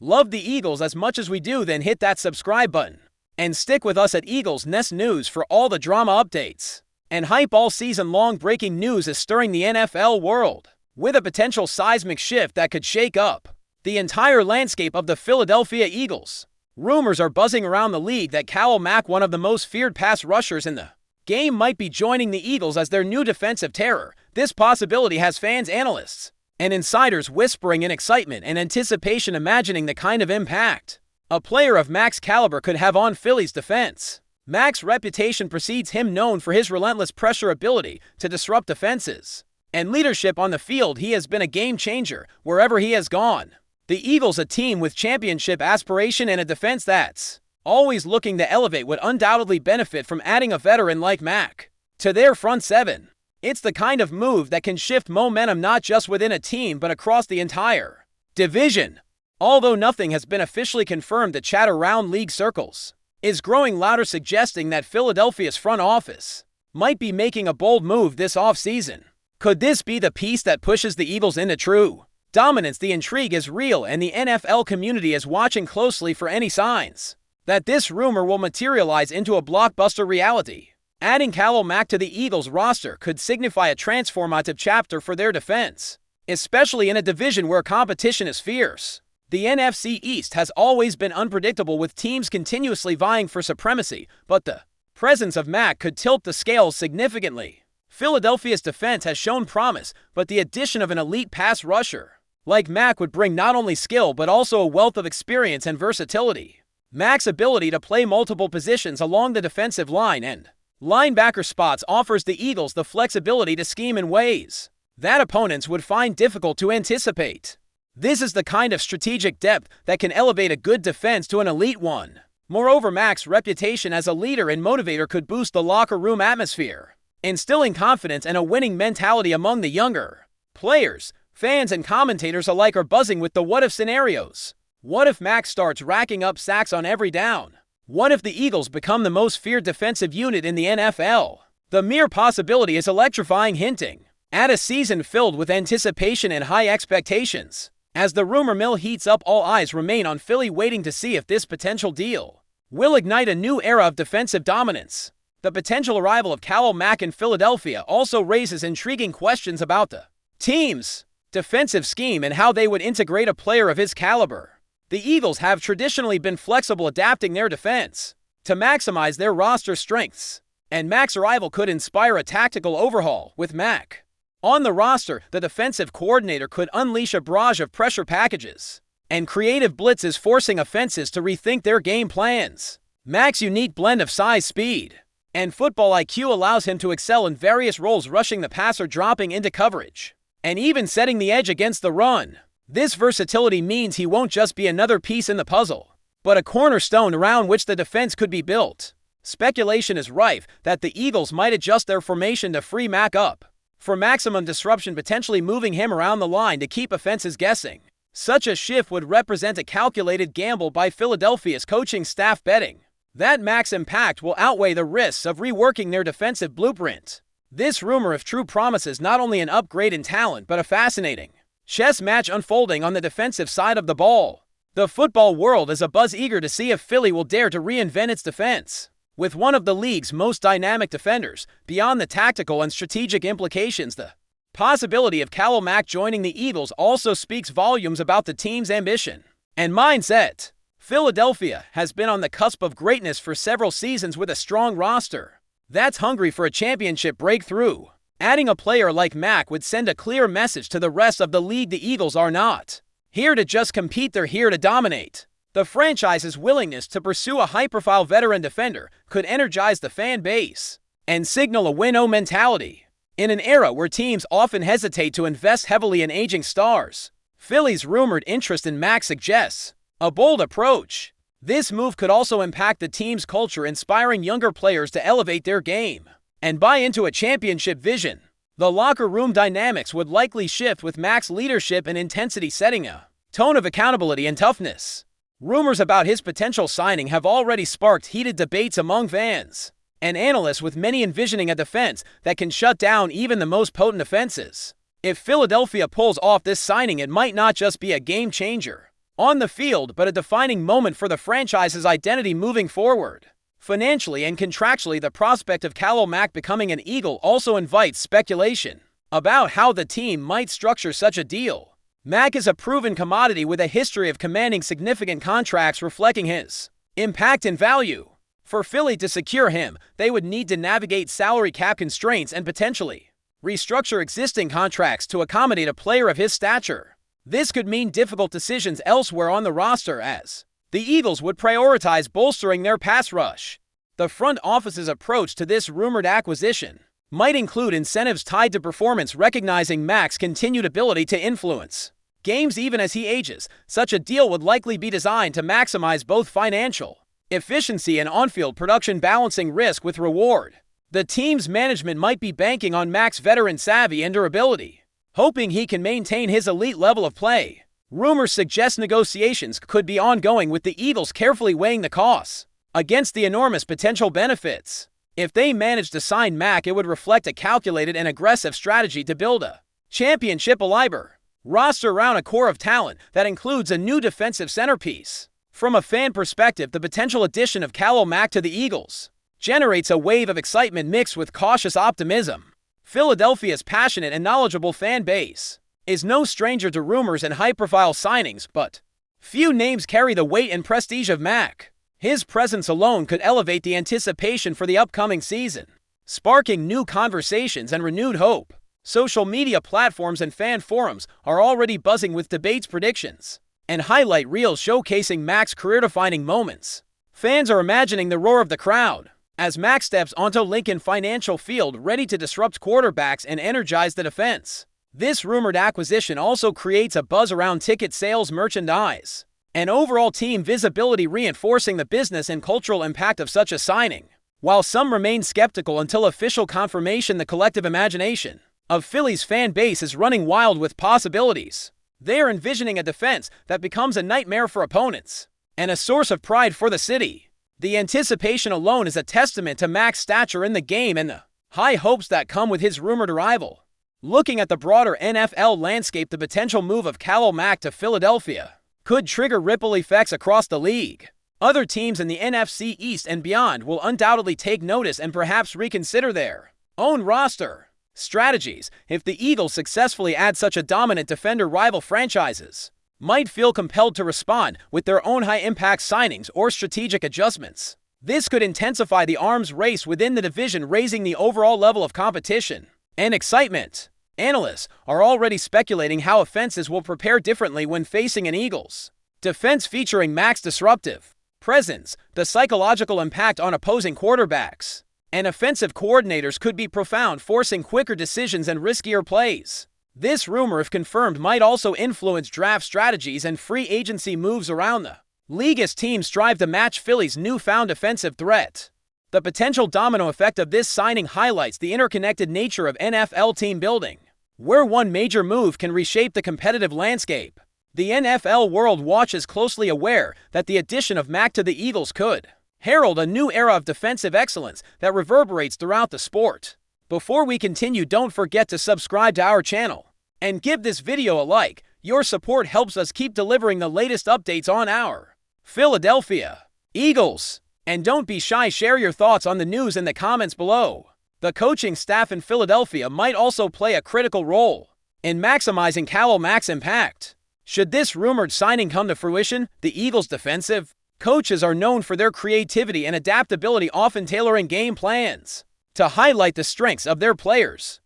Love the Eagles as much as we do, then hit that subscribe button. And stick with us at Eagles Nest News for all the drama updates and hype. All season long breaking news is stirring the NFL world, with a potential seismic shift that could shake up the entire landscape of the Philadelphia Eagles. Rumors are buzzing around the league that Khalil Mack, one of the most feared pass rushers in the game, might be joining the Eagles as their new defensive terror. This possibility has fans, analysts, and insiders whispering in excitement and anticipation, imagining the kind of impact a player of Mack's caliber could have on Philly's defense. Mack's reputation precedes him, known for his relentless pressure ability to disrupt defenses and leadership on the field. He has been a game changer wherever he has gone. The Eagles, a team with championship aspiration and a defense that's always looking to elevate, would undoubtedly benefit from adding a veteran like Mack to their front seven. It's the kind of move that can shift momentum not just within a team but across the entire division. Although nothing has been officially confirmed, the chatter around league circles is growing louder, suggesting that Philadelphia's front office might be making a bold move this offseason. Could this be the piece that pushes the Eagles into true dominance? The intrigue is real, and the NFL community is watching closely for any signs that this rumor will materialize into a blockbuster reality. Adding Khalil Mack to the Eagles roster could signify a transformative chapter for their defense, especially in a division where competition is fierce. The NFC East has always been unpredictable, with teams continuously vying for supremacy, but the presence of Mack could tilt the scales significantly. Philadelphia's defense has shown promise, but the addition of an elite pass rusher like Mack would bring not only skill but also a wealth of experience and versatility. Mack's ability to play multiple positions along the defensive line and linebacker spots offers the Eagles the flexibility to scheme in ways that opponents would find difficult to anticipate. This is the kind of strategic depth that can elevate a good defense to an elite one. Moreover, Mack's reputation as a leader and motivator could boost the locker room atmosphere, instilling confidence and a winning mentality among the younger players. Fans and commentators alike are buzzing with the what-if scenarios. What if Mack starts racking up sacks on every down? What if the Eagles become the most feared defensive unit in the NFL? The mere possibility is electrifying, hinting at a season filled with anticipation and high expectations. As the rumor mill heats up, all eyes remain on Philly, waiting to see if this potential deal will ignite a new era of defensive dominance. The potential arrival of Khalil Mack in Philadelphia also raises intriguing questions about the team's defensive scheme and how they would integrate a player of his caliber. The Eagles have traditionally been flexible, adapting their defense to maximize their roster strengths, and Mack's arrival could inspire a tactical overhaul. With Mack on the roster, the defensive coordinator could unleash a barrage of pressure packages and creative blitzes, forcing offenses to rethink their game plans. Mack's unique blend of size, speed, and football IQ allows him to excel in various roles, rushing the passer, dropping into coverage, and even setting the edge against the run. This versatility means he won't just be another piece in the puzzle, but a cornerstone around which the defense could be built. Speculation is rife that the Eagles might adjust their formation to free Mack up for maximum disruption, potentially moving him around the line to keep offenses guessing. Such a shift would represent a calculated gamble by Philadelphia's coaching staff, betting that Mack's impact will outweigh the risks of reworking their defensive blueprint. This rumor, if true, promises not only an upgrade in talent but a fascinating chess match unfolding on the defensive side of the ball. The football world is abuzz, eager to see if Philly will dare to reinvent its defense with one of the league's most dynamic defenders. Beyond the tactical and strategic implications, the possibility of Khalil Mack joining the Eagles also speaks volumes about the team's ambition and mindset. Philadelphia has been on the cusp of greatness for several seasons, with a strong roster that's hungry for a championship breakthrough. Adding a player like Mack would send a clear message to the rest of the league: the Eagles are not here to just compete, they're here to dominate. The franchise's willingness to pursue a high-profile veteran defender could energize the fan base and signal a win-o mentality. In an era where teams often hesitate to invest heavily in aging stars, Philly's rumored interest in Mack suggests a bold approach. This move could also impact the team's culture, inspiring younger players to elevate their game and buy into a championship vision. The locker room dynamics would likely shift, with Mack's leadership and intensity setting a tone of accountability and toughness. Rumors about his potential signing have already sparked heated debates among fans and analysts, with many envisioning a defense that can shut down even the most potent offenses. If Philadelphia pulls off this signing, it might not just be a game changer on the field, but a defining moment for the franchise's identity moving forward. Financially and contractually, the prospect of Khalil Mack becoming an Eagle also invites speculation about how the team might structure such a deal. Mack is a proven commodity with a history of commanding significant contracts reflecting his impact and value. For Philly to secure him, they would need to navigate salary cap constraints and potentially restructure existing contracts to accommodate a player of his stature. This could mean difficult decisions elsewhere on the roster, as the Eagles would prioritize bolstering their pass rush. The front office's approach to this rumored acquisition might include incentives tied to performance, recognizing Mack's continued ability to influence games even as he ages. Such a deal would likely be designed to maximize both financial efficiency and on-field production, balancing risk with reward. The team's management might be banking on Mack's veteran savvy and durability, hoping he can maintain his elite level of play. Rumors suggest negotiations could be ongoing, with the Eagles carefully weighing the costs against the enormous potential benefits. If they manage to sign Mack, it would reflect a calculated and aggressive strategy to build a championship-caliber roster around a core of talent that includes a new defensive centerpiece. From a fan perspective, the potential addition of Khalil Mack to the Eagles generates a wave of excitement mixed with cautious optimism. Philadelphia's passionate and knowledgeable fan base is no stranger to rumors and high-profile signings, but few names carry the weight and prestige of Mack. His presence alone could elevate the anticipation for the upcoming season, sparking new conversations and renewed hope. Social media platforms and fan forums are already buzzing with debates, predictions, and highlight reels showcasing Mack's career-defining moments. Fans are imagining the roar of the crowd as Mack steps onto Lincoln Financial Field, ready to disrupt quarterbacks and energize the defense. This rumored acquisition also creates a buzz around ticket sales, merchandise, and overall team visibility, reinforcing the business and cultural impact of such a signing. While some remain skeptical until official confirmation, the collective imagination of Philly's fan base is running wild with possibilities. They are envisioning a defense that becomes a nightmare for opponents and a source of pride for the city. The anticipation alone is a testament to Mack's stature in the game and the high hopes that come with his rumored arrival. Looking at the broader NFL landscape, the potential move of Khalil Mack to Philadelphia could trigger ripple effects across the league. Other teams in the NFC East and beyond will undoubtedly take notice and perhaps reconsider their own roster strategies. If the Eagles successfully add such a dominant defender, rival franchises might feel compelled to respond with their own high-impact signings or strategic adjustments. This could intensify the arms race within the division, raising the overall level of competition and excitement. Analysts are already speculating how offenses will prepare differently when facing an Eagles defense featuring Mack's disruptive presence. The psychological impact on opposing quarterbacks and offensive coordinators could be profound, forcing quicker decisions and riskier plays. This rumor, if confirmed, might also influence draft strategies and free agency moves around the league as teams strive to match Philly's newfound offensive threat. The potential domino effect of this signing highlights the interconnected nature of NFL team building, where one major move can reshape the competitive landscape. The NFL world watches closely, aware that the addition of Mack to the Eagles could herald a new era of defensive excellence that reverberates throughout the sport. Before we continue, don't forget to subscribe to our channel and give this video a like. Your support helps us keep delivering the latest updates on our Philadelphia Eagles. And don't be shy, share your thoughts on the news in the comments below. The coaching staff in Philadelphia might also play a critical role in maximizing Khalil Mack's impact. Should this rumored signing come to fruition, the Eagles' defensive coaches are known for their creativity and adaptability, often tailoring game plans to highlight the strengths of their players.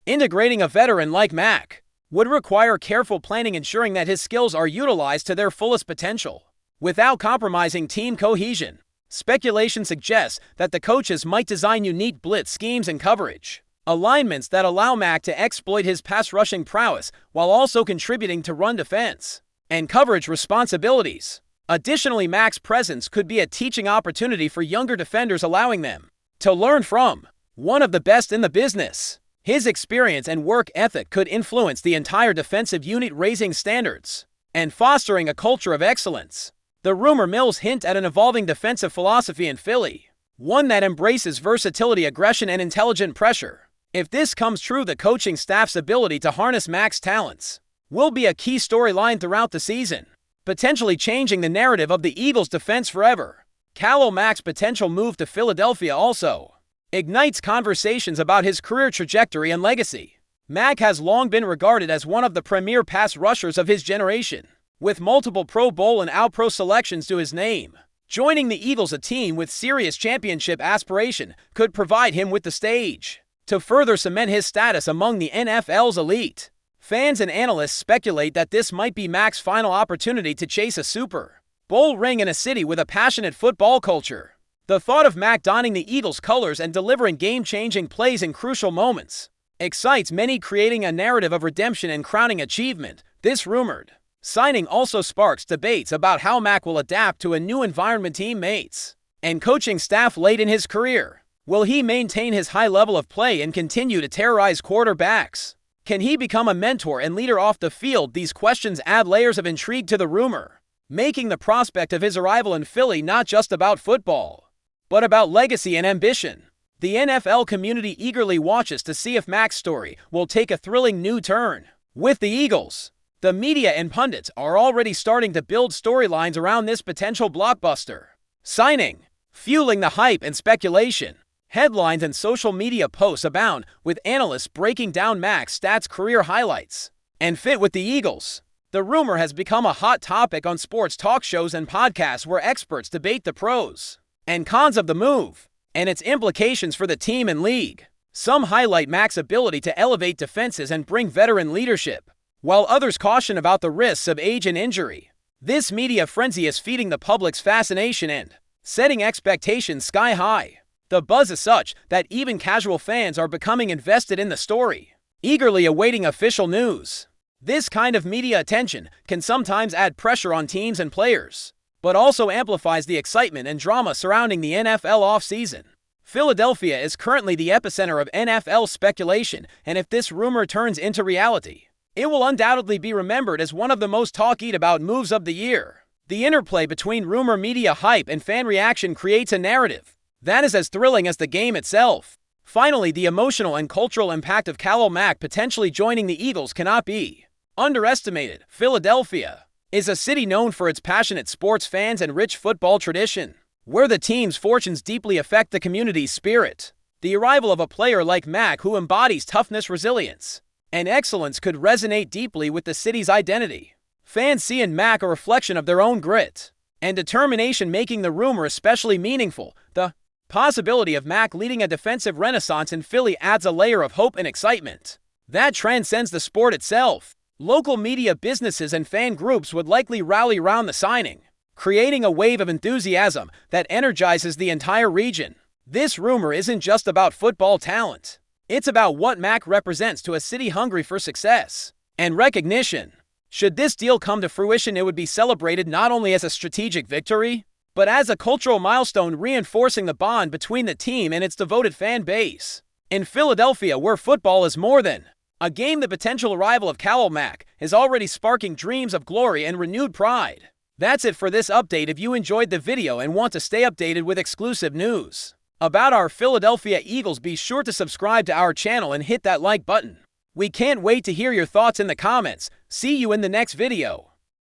Integrating a veteran like Mack would require careful planning, ensuring that his skills are utilized to their fullest potential without compromising team cohesion. Speculation suggests that the coaches might design unique blitz schemes and coverage alignments that allow Mack to exploit his pass rushing prowess while also contributing to run defense and coverage responsibilities. Additionally, Mack's presence could be a teaching opportunity for younger defenders, allowing them to learn from one of the best in the business. His experience and work ethic could influence the entire defensive unit, raising standards and fostering a culture of excellence. The rumor mills hint at an evolving defensive philosophy in Philly, one that embraces versatility, aggression, and intelligent pressure. If this comes true, the coaching staff's ability to harness Mack's talents will be a key storyline throughout the season. potentially changing the narrative of the Eagles' defense forever. Khalil Mack's potential move to Philadelphia also ignites conversations about his career trajectory and legacy. Mack has long been regarded as one of the premier pass rushers of his generation, with multiple Pro Bowl and All-Pro selections to his name. Joining the Eagles, a team with serious championship aspiration, could provide him with the stage to further cement his status among the NFL's elite. Fans and analysts speculate that this might be Mack's final opportunity to chase a Super Bowl ring in a city with a passionate football culture. The thought of Mack donning the Eagles' colors and delivering game-changing plays in crucial moments excites many, creating a narrative of redemption and crowning achievement. This rumored signing also sparks debates about how Mack will adapt to a new environment, teammates and coaching staff late in his career. Will he maintain his high level of play and continue to terrorize quarterbacks? Can he become a mentor and leader off the field? These questions add layers of intrigue to the rumor, making the prospect of his arrival in Philly not just about football, but about legacy and ambition. The NFL community eagerly watches to see if Mack's story will take a thrilling new turn. With the Eagles, the media and pundits are already starting to build storylines around this potential blockbuster signing, fueling the hype and speculation. Headlines and social media posts abound, with analysts breaking down Mack's stats, career highlights, and fit with the Eagles. The rumor has become a hot topic on sports talk shows and podcasts where experts debate the pros and cons of the move and its implications for the team and league. Some highlight Mack's ability to elevate defenses and bring veteran leadership, while others caution about the risks of age and injury. This media frenzy is feeding the public's fascination and setting expectations sky high. The buzz is such that even casual fans are becoming invested in the story, eagerly awaiting official news. This kind of media attention can sometimes add pressure on teams and players, but also amplifies the excitement and drama surrounding the NFL offseason. Philadelphia is currently the epicenter of NFL speculation, and if this rumor turns into reality, it will undoubtedly be remembered as one of the most talked about moves of the year. The interplay between rumor, media hype, and fan reaction creates a narrative that is as thrilling as the game itself. Finally, the emotional and cultural impact of Khalil Mack potentially joining the Eagles cannot be underestimated. Philadelphia is a city known for its passionate sports fans and rich football tradition, where the team's fortunes deeply affect the community's spirit. The arrival of a player like Mack, who embodies toughness, resilience, and excellence, could resonate deeply with the city's identity. Fans see in Mack a reflection of their own grit and determination, making the rumor especially meaningful. The possibility of Mack leading a defensive renaissance in Philly adds a layer of hope and excitement that transcends the sport itself. Local media, businesses, and fan groups would likely rally around the signing, creating a wave of enthusiasm that energizes the entire region. This rumor isn't just about football talent. It's about what Mack represents to a city hungry for success and recognition. Should this deal come to fruition, it would be celebrated not only as a strategic victory, but as a cultural milestone, reinforcing the bond between the team and its devoted fan base. In Philadelphia, where football is more than a game, the potential arrival of Khalil Mack is already sparking dreams of glory and renewed pride. That's it for this update. If you enjoyed the video and want to stay updated with exclusive news about our Philadelphia Eagles, be sure to subscribe to our channel and hit that like button. We can't wait to hear your thoughts in the comments. See you in the next video.